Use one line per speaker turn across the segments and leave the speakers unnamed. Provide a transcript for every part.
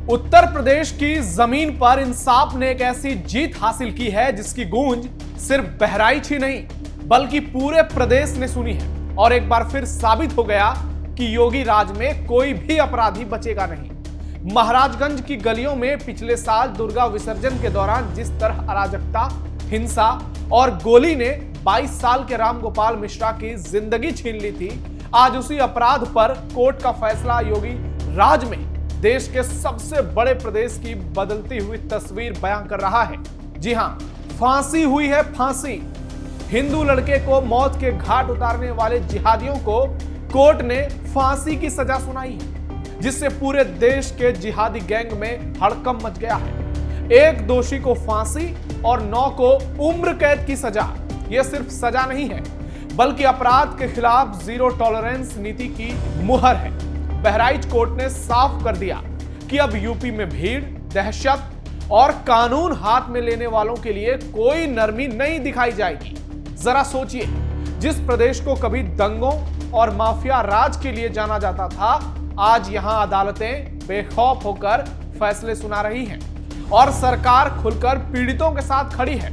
उत्तर प्रदेश की जमीन पर इंसाफ ने एक ऐसी जीत हासिल की है जिसकी गूंज सिर्फ बहराइच ही नहीं बल्कि पूरे प्रदेश ने सुनी है और एक बार फिर साबित हो गया कि योगी राज में कोई भी अपराधी बचेगा नहीं। महाराजगंज की गलियों में पिछले साल दुर्गा विसर्जन के दौरान जिस तरह अराजकता, हिंसा और गोली ने 22 साल के रामगोपाल मिश्रा की जिंदगी छीन ली थी, आज उसी अपराध पर कोर्ट का फैसला योगी राज में देश के सबसे बड़े प्रदेश की बदलती हुई तस्वीर बयां कर रहा है। जी हां, फांसी हुई है फांसी। हिंदू लड़के को मौत के घाट उतारने वाले जिहादियों को कोर्ट ने फांसी की सजा सुनाई है, जिससे पूरे देश के जिहादी गैंग में हड़कंप मच गया है। एक दोषी को फांसी और 9 को उम्र कैद की सजा। यह सिर्फ सजा नहीं है बल्कि अपराध के खिलाफ जीरो टॉलरेंस नीति की मुहर है। बहराइच कोर्ट ने साफ कर दिया कि अब यूपी में भीड़, दहशत और कानून हाथ में लेने वालों के लिए कोई नरमी नहीं दिखाई जाएगी। जरा सोचिए, जिस प्रदेश को कभी दंगों और माफिया राज के लिए जाना जाता था, आज यहां अदालतें बेखौफ होकर फैसले सुना रही हैं और सरकार खुलकर पीड़ितों के साथ खड़ी है।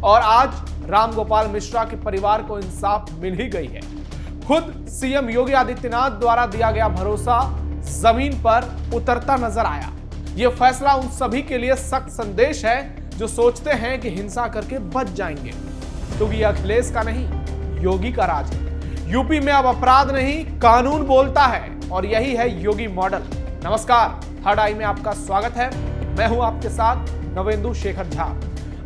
और आज रामगोपाल मिश्रा के परिवार को इंसाफ मिल ही गई है। खुद सीएम योगी आदित्यनाथ द्वारा दिया गया भरोसा जमीन पर उतरता नजर आया। यह फैसला उन सभी के लिए सख्त संदेश है जो सोचते हैं कि हिंसा करके बच जाएंगे, क्योंकि यह अखिलेश का नहीं, योगी का राज है। यूपी में अब अपराध नहीं, कानून बोलता है और यही है योगी मॉडल। नमस्कार, थर्ड आई में आपका स्वागत है। मैं हूं आपके साथ नवेंदु शेखर झा।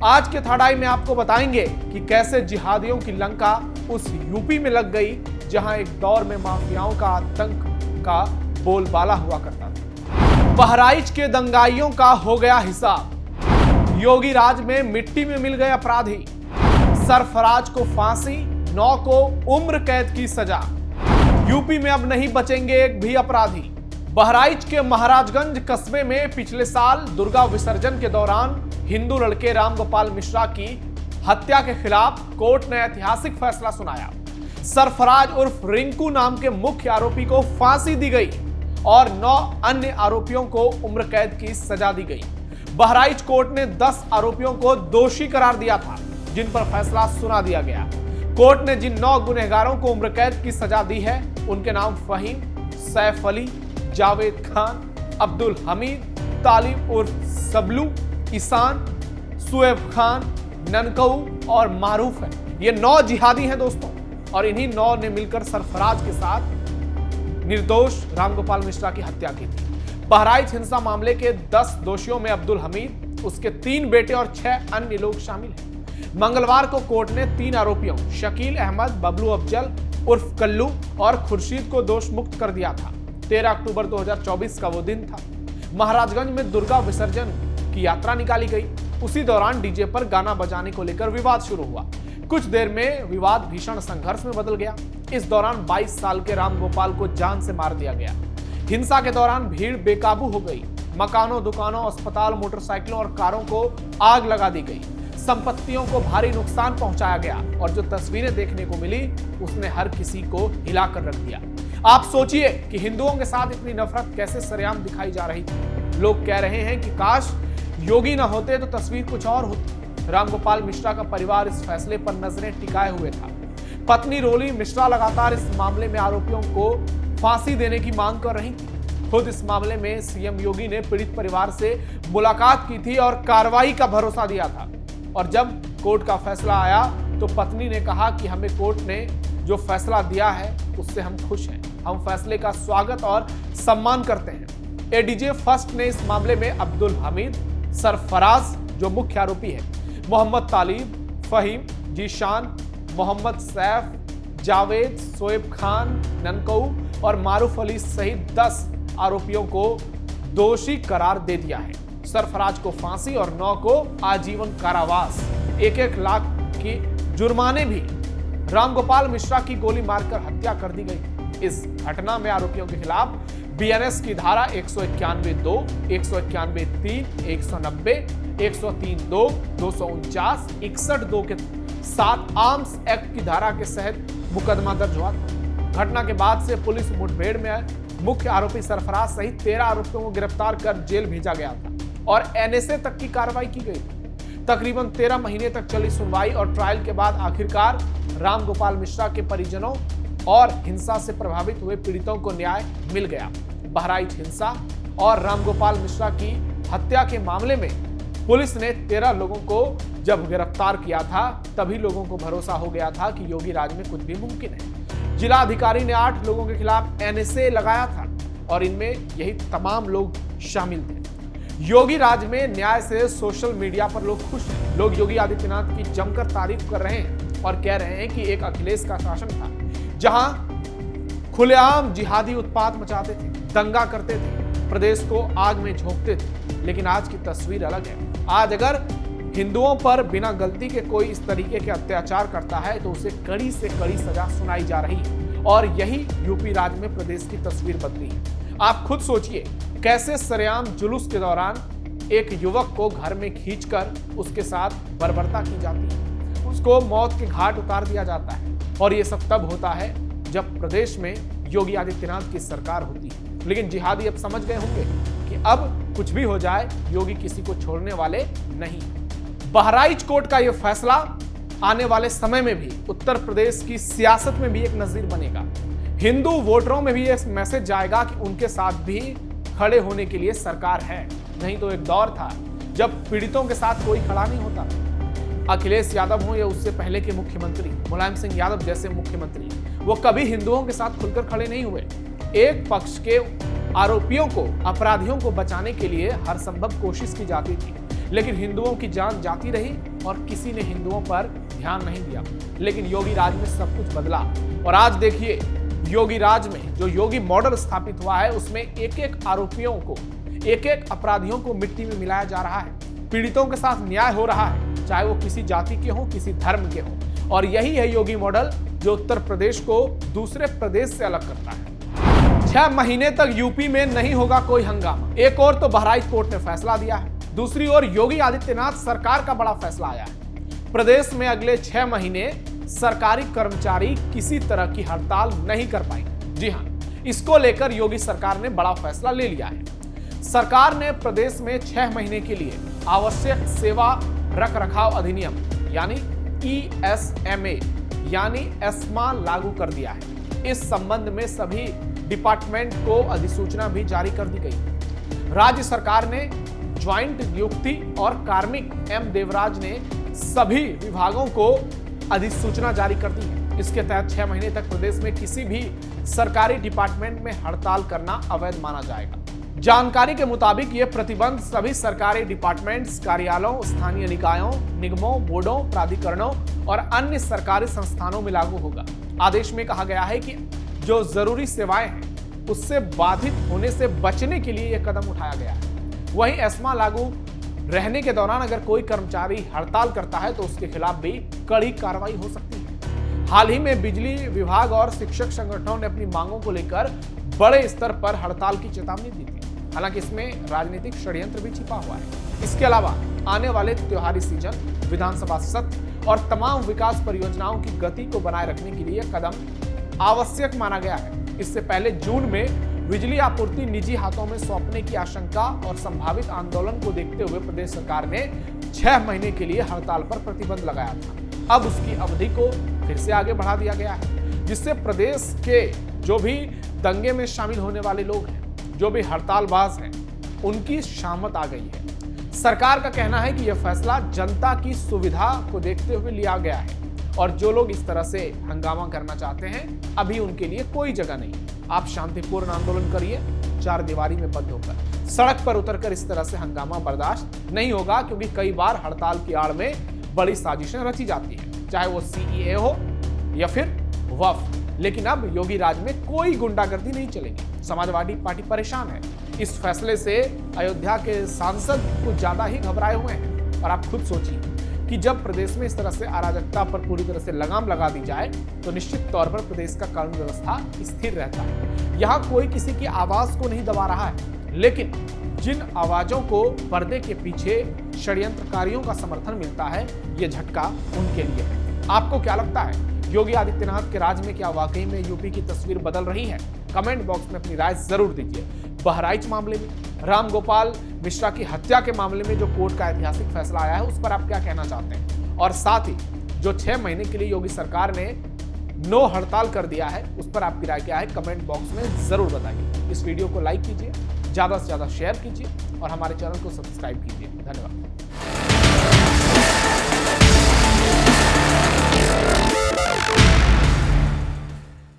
आज के थर्ड आई में आपको बताएंगे कि कैसे जिहादियों की लंका उस यूपी में लग गई जहां एक दौर में माफियाओं का आतंक का बोलबाला हुआ करता था। बहराइच के दंगाइयों का हो गया हिसाब। योगी राज में मिट्टी में मिल गए अपराधी। सरफराज को फांसी, 9 को उम्र कैद की सजा। यूपी में अब नहीं बचेंगे एक भी अपराधी। बहराइच के महाराजगंज कस्बे में पिछले साल दुर्गा विसर्जन के दौरान हिंदू लड़के रामगोपाल मिश्रा की हत्या के खिलाफ कोर्ट ने ऐतिहासिक फैसला सुनाया। सरफराज उर्फ रिंकू नाम के मुख्य आरोपी को फांसी दी गई और 9 अन्य आरोपियों को उम्र कैद की सजा दी गई। बहराइच कोर्ट ने 10 आरोपियों को दोषी करार दिया था, जिन पर फैसला सुना दिया गया। कोर्ट ने जिन 9 गुनहगारों को उम्र कैद की सजा दी है, उनके नाम फहीम, सैफ अली, जावेद खान, अब्दुल हमीद, तालिब उर्फ सबलू, ईसान, सुएब खान, ननकऊ और मारूफ है। ये 9 जिहादी हैं दोस्तों, और इन्हीं 9 ने मिलकर सरफराज के साथ निर्दोष रामगोपाल मिश्रा की हत्या की थी। बहराइच हिंसा मामले के 10 दोषियों में अब्दुल हमीद, उसके 3 बेटे और 6 अन्य लोग शामिल हैं। मंगलवार को कोर्ट ने 3 आरोपियों शकील अहमद, बबलू अफजल उर्फ कल्लू और खुर्शीद को दोष मुक्त कर दिया था। 13 अक्टूबर 2024 का वो दिन था। महाराजगंज में दुर्गा विसर्जन की यात्रा निकाली गई। उसी दौरान डीजे पर गाना बजाने को लेकर विवाद शुरू हुआ। कुछ देर में विवाद भीषण संघर्ष में बदल गया। इस दौरान 22 साल के रामगोपाल को जान से मार दिया गया। हिंसा के दौरान भीड़ बेकाबू हो गई। मकानों, दुकानों, अस्पताल, मोटरसाइकिलों और कारों को आग लगा दी गई। संपत्तियों को भारी नुकसान पहुंचाया गया और जो तस्वीरें देखने को मिली उसने हर किसी को हिलाकर रख दिया। आप सोचिए कि हिंदुओं के साथ इतनी नफरत कैसे सरेआम दिखाई जा रही थी। लोग कह रहे हैं कि काश योगी ना होते तो तस्वीर कुछ और होती। रामगोपाल मिश्रा का परिवार इस फैसले पर नजरें टिकाए हुए था। पत्नी रोली मिश्रा लगातार इस मामले में आरोपियों को फांसी देने की मांग कर रही थी। खुद इस मामले में सीएम योगी ने पीड़ित परिवार से मुलाकात की थी और कार्रवाई का भरोसा दिया था। और जब कोर्ट का फैसला आया तो पत्नी ने कहा कि हमें कोर्ट ने जो फैसला दिया है उससे हम खुश हैं। हम फैसले का स्वागत और सम्मान करते हैं। एडीजे फर्स्ट ने इस मामले में अब्दुल हमीद, सरफराज जो मुख्य आरोपी है, मोहम्मद तालिब, फहीम, जीशान, मोहम्मद सैफ, जावेद, सोएब खान, ननकऊ और मारूफ अली सहित 10 आरोपियों को दोषी करार दे दिया है। सरफराज को फांसी और 9 को आजीवन कारावास, 1-1 लाख की जुर्माने भी। रामगोपाल मिश्रा की गोली मारकर हत्या कर दी गई। इस घटना में आरोपियों के खिलाफ बीएनएस की धारा 191(2), 191(3), 190, 103(2), 249, 61(2) के साथ आर्म्स एक्ट की धारा के तहत मुकदमा दर्ज हुआ था। घटना के बाद से पुलिस मुठभेड़ में मुख्य आरोपी सरफराज सहित 13 आरोपियों को गिरफ्तार कर जेल भेजा गया था और एनएसए तक की कार्रवाई की गई थी। तकरीबन 13 महीने तक चली सुनवाई और ट्रायल के बाद आखिरकार रामगोपाल मिश्रा के परिजनों और हिंसा से प्रभावित हुए पीड़ितों को न्याय मिल गया। बहराइच हिंसा और रामगोपाल मिश्रा की हत्या के मामले में पुलिस ने 13 लोगों को जब गिरफ्तार किया था तभी लोगों को भरोसा हो गया था कि योगी राज में कुछ भी मुमकिन है। जिला अधिकारी ने 8 लोगों के खिलाफ एनएसए लगाया था और इनमें यही तमाम लोग शामिल थे। योगी राज में न्याय से सोशल मीडिया पर लोग खुश हैं। लोग योगी आदित्यनाथ की जमकर तारीफ कर रहे हैं और कह रहे हैं कि एक अखिलेश का शासन था जहां खुलेआम जिहादी उत्पात मचाते थे, दंगा करते थे, प्रदेश को आग में झोंकते थे। लेकिन आज की तस्वीर अलग है। आज अगर हिंदुओं पर बिना गलती के कोई इस तरीके के अत्याचार करता है तो उसे कड़ी से कड़ी सजा सुनाई जा रही है और यही यूपी राज्य में प्रदेश की तस्वीर बदली है। आप खुद सोचिए कैसे सरेआम जुलूस के दौरान एक युवक को घर में खींचकर उसके साथ बर्बरता की जाती है, उसको मौत के घाट उतार दिया जाता है और ये सब तब होता है जब प्रदेश में योगी आदित्यनाथ की सरकार होती है। लेकिन जिहादी अब समझ गए होंगे कि अब कुछ भी हो जाए योगी किसी को छोड़ने वाले नहीं। बहराइच कोर्ट का यह फैसला आने वाले समय में भी उत्तर प्रदेश की सियासत में भी एक नजीर बनेगा। हिंदू वोटरों में भी यह मैसेज जाएगा कि उनके साथ भी खड़े होने के लिए सरकार है। नहीं तो एक दौर था जब पीड़ितों के साथ कोई खड़ा नहीं होता। अखिलेश यादव हो या उससे पहले के मुख्यमंत्री मुलायम सिंह यादव जैसे मुख्यमंत्री, वो कभी हिंदुओं के साथ खुलकर खड़े नहीं हुए। एक पक्ष के आरोपियों को, अपराधियों को बचाने के लिए हर संभव कोशिश की जाती थी, लेकिन हिंदुओं की जान जाती रही और किसी ने हिंदुओं पर ध्यान नहीं दिया। लेकिन योगी राज में सब कुछ बदला और आज देखिए योगी राज में जो योगी मॉडल स्थापित हुआ है उसमें एक एक आरोपियों को, एक एक अपराधियों को मिट्टी में मिलाया जा रहा है। पीड़ितों के साथ न्याय हो रहा है, चाहे वो किसी जाति के हो, किसी धर्म के हो। और यही है योगी मॉडल जो उत्तर प्रदेश को दूसरे प्रदेश से अलग करता है। 6 महीने तक यूपी में नहीं होगा कोई हंगामा। एक और तो बहराइच कोर्ट ने फैसला दिया है, दूसरी ओर योगी आदित्यनाथ सरकार का बड़ा फैसला आया है। प्रदेश में अगले 6 महीने सरकारी कर्मचारी किसी तरह की हड़ताल नहीं कर पाएंगे। जी हां, इसको लेकर योगी सरकार ने बड़ा फैसला ले लिया है। सरकार ने प्रदेश में 6 महीने के लिए आवश्यक सेवा रखरखाव अधिनियम यानी ESMA यानी एस्मा लागू कर दिया है। इस संबंध में सभी डिपार्टमेंट को अधिसूचना भी जारी कर दी गई। राज्य सरकार ने ज्वाइंट नियुक्ति और कार्मिक एम देवराज ने सभी विभागों को अधिसूचना जारी कर दी है। इसके तहत 6 महीने तक प्रदेश में किसी भी सरकारी डिपार्टमेंट में हड़ताल करना अवैध माना जाएगा। जानकारी के मुताबिक यह प्रतिबंध सभी सरकारी डिपार्टमेंट्स, कार्यालयों, स्थानीय निकायों, निगमों, बोर्डों, प्राधिकरणों और अन्य सरकारी संस्थानों में लागू होगा। आदेश में कहा गया है कि जो जरूरी सेवाएं हैं उससे बाधित होने से बचने के लिए यह कदम उठाया गया है। वहीं एस्मा लागू रहने के दौरान अगर कोई कर्मचारी हड़ताल करता है तो उसके खिलाफ भी कड़ी कार्रवाई हो सकती है। हाल ही में बिजली विभाग और शिक्षक संगठनों ने अपनी मांगों को लेकर बड़े स्तर पर हड़ताल की चेतावनी दी थी। हालांकि इसमें राजनीतिक षड्यंत्र भी छिपा हुआ है। इसके अलावा आने वाले त्योहारी सीजन, विधानसभा सत्र और तमाम विकास परियोजनाओं की गति को बनाए रखने के लिए कदम आवश्यक माना गया है। इससे पहले जून में बिजली आपूर्ति निजी हाथों में सौंपने की आशंका और संभावित आंदोलन को देखते हुए प्रदेश सरकार ने 6 महीने के लिए हड़ताल पर प्रतिबंध लगाया था। अब उसकी अवधि को फिर से आगे बढ़ा दिया गया है, जिससे प्रदेश के जो भी दंगे में शामिल होने वाले लोग हैं, जो भी हड़तालबाज हैं, उनकी शामत आ गई है। सरकार का कहना है कि यह फैसला जनता की सुविधा को देखते हुए लिया गया है और जो लोग इस तरह से हंगामा करना चाहते हैं अभी उनके लिए कोई जगह नहीं। आप शांतिपूर्ण आंदोलन करिए, 4 दीवारी में बंद होकर। सड़क पर उतरकर इस तरह से हंगामा बर्दाश्त नहीं होगा, क्योंकि कई बार हड़ताल की आड़ में बड़ी साजिशें रची जाती हैं, चाहे वो CEA हो या फिर वफ। लेकिन अब योगी राज में कोई गुंडागर्दी नहीं चलेगी। समाजवादी पार्टी परेशान है। इस फैसले से अयोध्या के सांसद कुछ ज्यादा ही घबराए हुए हैं। और आप खुद सोचिए कि जब प्रदेश में इस तरह से अराजकता पर पूरी तरह से लगाम लगा दी जाए तो निश्चित तौर पर प्रदेश का कानून व्यवस्था स्थिर रहता है। यहाँ कोई किसी की आवाज को नहीं दबा रहा है, लेकिन जिन आवाजों को पर्दे के पीछे षड्यंत्रकारियों का समर्थन मिलता है, ये झटका उनके लिए है। आपको क्या लगता है, योगी आदित्यनाथ के राज में क्या वाकई में यूपी की तस्वीर बदल रही है? कमेंट बॉक्स में अपनी राय जरूर दीजिए। बहराइच मामले में, राम गोपाल मिश्रा की हत्या के मामले में जो कोर्ट का ऐतिहासिक फैसला आया है, उस पर आप क्या कहना चाहते हैं? और साथ ही जो 6 महीने के लिए योगी सरकार ने नो हड़ताल कर दिया है, उस पर आपकी राय क्या है? कमेंट बॉक्स में जरूर बताइए। इस वीडियो को लाइक कीजिए, ज्यादा से ज्यादा शेयर कीजिए और हमारे चैनल को सब्सक्राइब कीजिए। धन्यवाद।